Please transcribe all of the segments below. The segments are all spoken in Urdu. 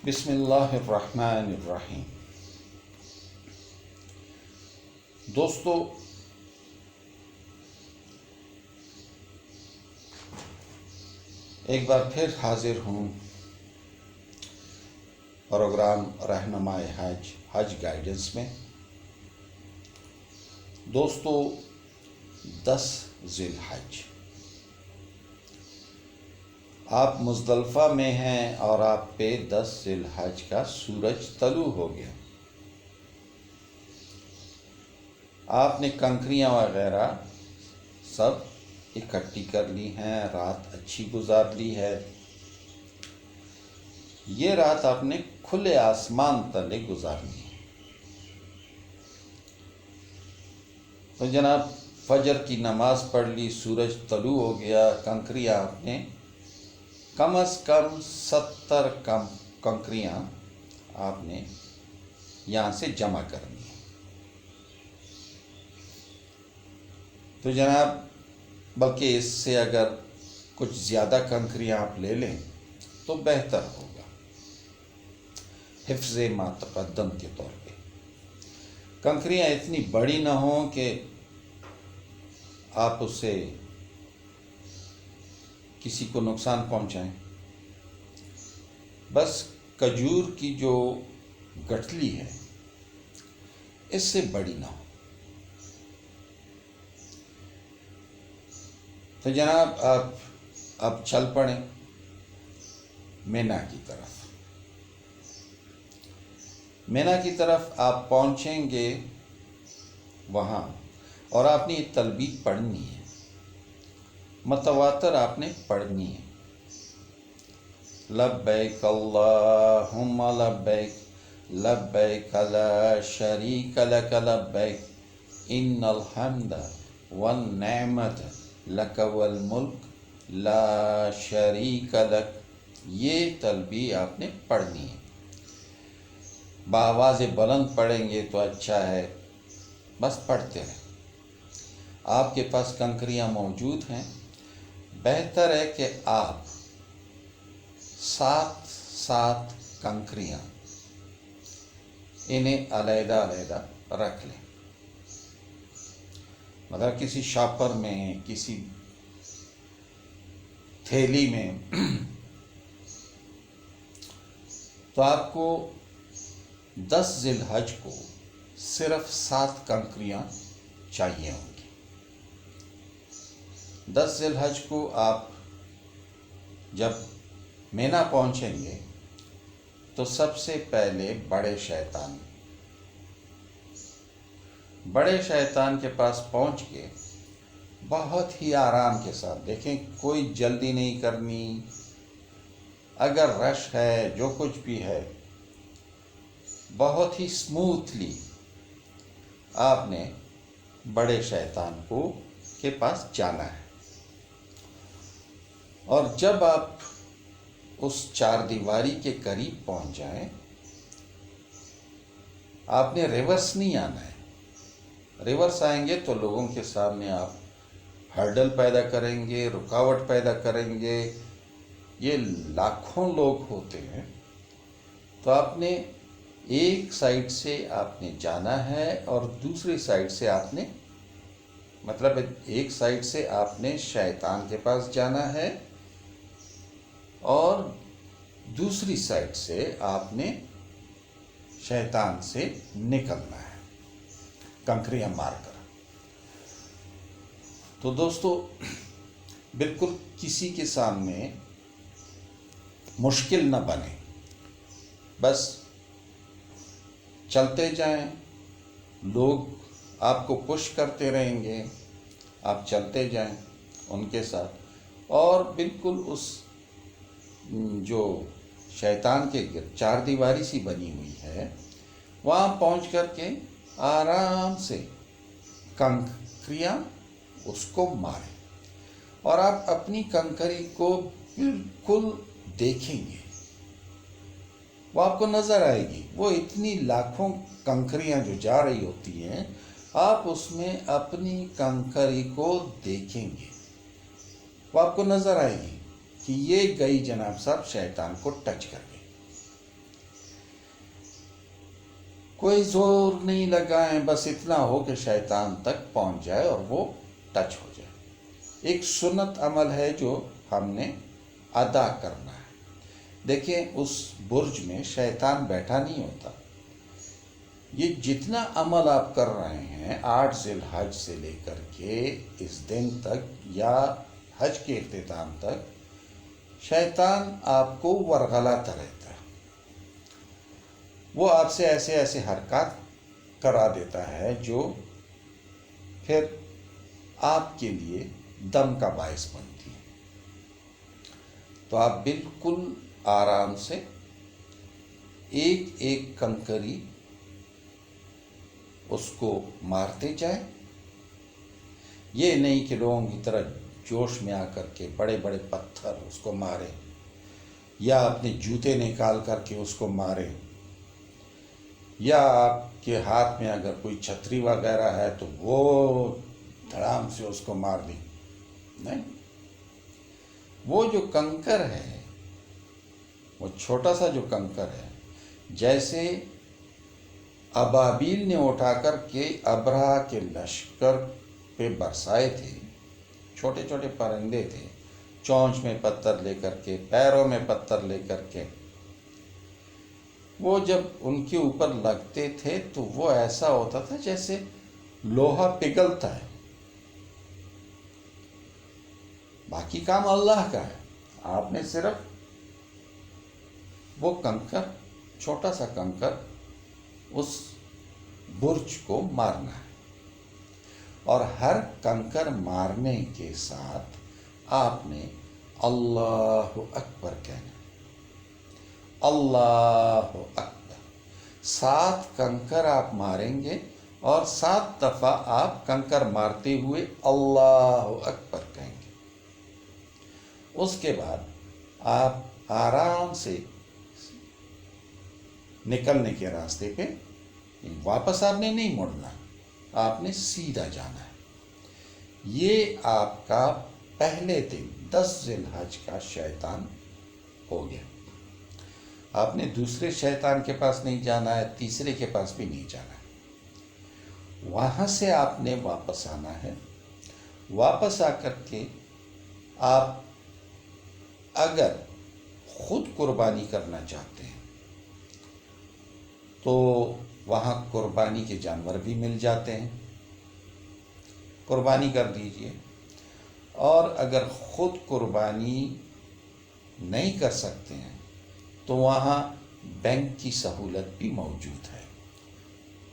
بسم اللہ الرحمن الرحیم۔ دوستو، ایک بار پھر حاضر ہوں پروگرام رہنمائے حج گائیڈنس میں۔ دوستو، 10 ذی الحج آپ مزدلفہ میں ہیں اور آپ پہ 10 ذی الحج کا سورج طلوع ہو گیا۔ آپ نے کنکریاں وغیرہ سب اکٹھی کر لی ہیں، رات اچھی گزار لی ہے۔ یہ رات آپ نے کھلے آسمان تلے گزارنی ہے۔ تو جناب فجر کی نماز پڑھ لی، سورج طلوع ہو گیا، کنکریاں آپ نے کم از کم 70 کنکریاں آپ نے یہاں سے جمع کرنی ہے۔ تو جناب بلکہ اس سے اگر کچھ زیادہ کنکریاں آپ لے لیں تو بہتر ہوگا، حفظ ما تقدم کے طور پہ۔ کنکریاں اتنی بڑی نہ ہوں کہ آپ اسے کسی کو نقصان پہنچائیں، بس کھجور کی جو گٹھلی ہے اس سے بڑی نہ ہو۔ تو جناب آپ اب چل پڑیں مینا کی طرف۔ مینا کی طرف آپ پہنچیں گے وہاں، اور آپ نے یہ تلبیہ پڑھنی ہے، متواتر آپ نے پڑھنی ہے۔ لبیک اللہم لبیک لبیک لا شریک لک لبیک ان الحمد والنعمت لک والملک لا شریک لک۔ یہ تلبیہ آپ نے پڑھنی ہے۔ بآواز بلند پڑھیں گے تو اچھا ہے، بس پڑھتے رہیں۔ آپ کے پاس کنکریاں موجود ہیں، بہتر ہے کہ آپ 7 کنکریاں انہیں علیحدہ علیحدہ رکھ لیں، مطلب کسی شاپر میں، کسی تھیلی میں۔ تو آپ کو 10 ذی الحج کو صرف 7 کنکریاں چاہیے ہوں گی۔ 10 ذی الحج کو آپ جب مینا پہنچیں گے تو سب سے پہلے بڑے شیطان کے پاس پہنچ کے بہت ہی آرام کے ساتھ، دیکھیں کوئی جلدی نہیں کرنی، اگر رش ہے جو کچھ بھی ہے بہت ہی سموتھلی آپ نے بڑے شیطان کے پاس جانا ہے۔ اور جب آپ اس 4 دیواری کے قریب پہنچ جائیں، آپ نے ریورس نہیں آنا ہے۔ ریورس آئیں گے تو لوگوں کے سامنے آپ ہرڈل پیدا کریں گے، رکاوٹ پیدا کریں گے۔ یہ لاکھوں لوگ ہوتے ہیں، تو آپ نے ایک سائڈ سے آپ نے جانا ہے اور دوسری سائڈ سے آپ نے، مطلب ایک سائڈ سے آپ نے شیطان کے پاس جانا ہے اور دوسری سائڈ سے آپ نے شیطان سے نکلنا ہے کنکریاں مار کر۔ تو دوستو، بالکل کسی کے سامنے مشکل نہ بنے، بس چلتے جائیں، لوگ آپ کو پش کرتے رہیں گے، آپ چلتے جائیں ان کے ساتھ، اور بالکل اس جو شیطان کے 4 دیواری سی بنی ہوئی ہے وہاں پہنچ کر کے آرام سے کنکریاں اس کو ماریں، اور آپ اپنی کنکری کو بالکل دیکھیں گے، وہ آپ کو نظر آئے گی۔ وہ اتنی لاکھوں کنکریاں جو جا رہی ہوتی ہیں، آپ اس میں اپنی کنکری کو دیکھیں گے، وہ آپ کو نظر آئے گی کہ یہ گئی جناب صاحب شیطان کو ٹچ کر گئی۔ کوئی زور نہیں لگائیں، بس اتنا ہو کہ شیطان تک پہنچ جائے اور وہ ٹچ ہو جائے۔ ایک سنت عمل ہے جو ہم نے ادا کرنا ہے۔ دیکھیں اس برج میں شیطان بیٹھا نہیں ہوتا۔ یہ جتنا عمل آپ کر رہے ہیں 8 ذی الحج سے لے کر کے اس دن تک یا حج کے اختتام تک، شیطان آپ کو ورغلاتا رہتا ہے۔ وہ آپ سے ایسے ایسے حرکات کرا دیتا ہے جو پھر آپ کے لیے دم کا باعث بنتی ہے۔ تو آپ بالکل آرام سے ایک ایک کنکری اس کو مارتے جائیں۔ یہ نہیں کہ لوگوں کی طرح جوش میں آ کر کے بڑے بڑے پتھر اس کو مارے، یا اپنے جوتے نکال کر کے اس کو مارے، یا آپ کے ہاتھ میں اگر کوئی چھتری وغیرہ ہے تو وہ دھڑام سے اس کو مار دی۔ نہیں، وہ جو کنکر ہے، وہ چھوٹا سا جو کنکر ہے، جیسے ابابیل نے اٹھا کر کے ابرہہ کے لشکر پہ برسائے تھے، چھوٹے چھوٹے پرندے تھے، چونچ میں پتھر لے کر کے، پیروں میں پتھر لے کر کے، وہ جب ان کے اوپر لگتے تھے تو وہ ایسا ہوتا تھا جیسے لوہا پگھلتا ہے۔ باقی کام اللہ کا ہے، آپ نے صرف وہ کنکر، چھوٹا سا کنکر اس برج کو مارنا ہے، اور ہر کنکر مارنے کے ساتھ آپ نے اللہ اکبر کہنا، اللہ اکبر۔ 7 کنکر آپ ماریں گے اور 7 دفعہ آپ کنکر مارتے ہوئے اللہ اکبر کہیں گے۔ اس کے بعد آپ آرام سے نکلنے کے راستے پہ، واپس آپ نے نہیں مڑنا، آپ نے سیدھا جانا ہے۔ یہ آپ کا پہلے دن 10 ذی الحج کا شیطان ہو گیا۔ آپ نے دوسرے شیطان کے پاس نہیں جانا ہے، تیسرے کے پاس بھی نہیں جانا ہے۔ وہاں سے آپ نے واپس آنا ہے۔ واپس آ کر کے آپ اگر خود قربانی کرنا چاہتے ہیں تو وہاں قربانی کے جانور بھی مل جاتے ہیں، قربانی کر دیجئے۔ اور اگر خود قربانی نہیں کر سکتے ہیں تو وہاں بینک کی سہولت بھی موجود ہے۔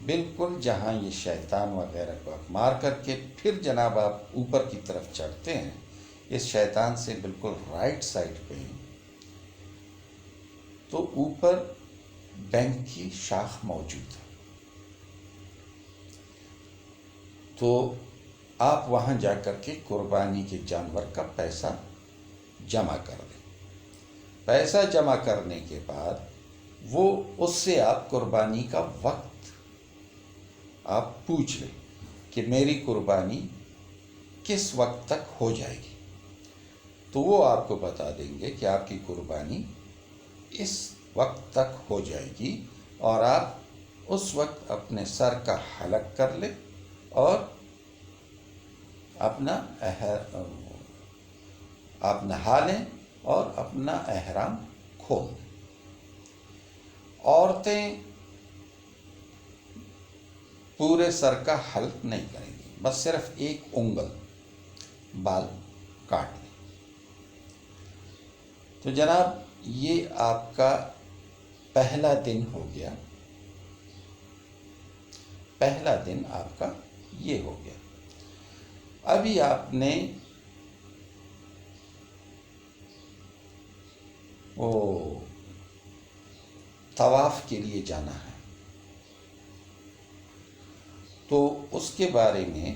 بالکل جہاں یہ شیطان وغیرہ کو آپ مار کر کے پھر جناب آپ اوپر کی طرف چڑھتے ہیں، اس شیطان سے بالکل رائٹ سائڈ پہ تو اوپر بینک کی شاخ موجود ہے، تو آپ وہاں جا کر کے قربانی کے جانور کا پیسہ جمع کر دیں۔ پیسہ جمع کرنے کے بعد وہ اس سے آپ قربانی کا وقت آپ پوچھ لیں کہ میری قربانی کس وقت تک ہو جائے گی، تو وہ آپ کو بتا دیں گے کہ آپ کی قربانی اس وقت تک ہو جائے گی، اور آپ اس وقت اپنے سر کا حلق کر لیں اور اپنا آپ نہا لیں اور اپنا احرام کھول دیں۔ عورتیں پورے سر کا حلق نہیں کریں گی، بس صرف 1 انگل بال کاٹ لیں۔ تو جناب یہ آپ کا پہلا دن ہو گیا، پہلا دن آپ کا یہ ہو گیا۔ ابھی آپ نے وہ طواف کے لیے جانا ہے، تو اس کے بارے میں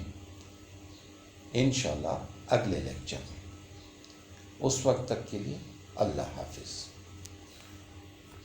انشاءاللہ اگلے لیکچر میں۔ اس وقت تک کے لیے اللہ حافظ۔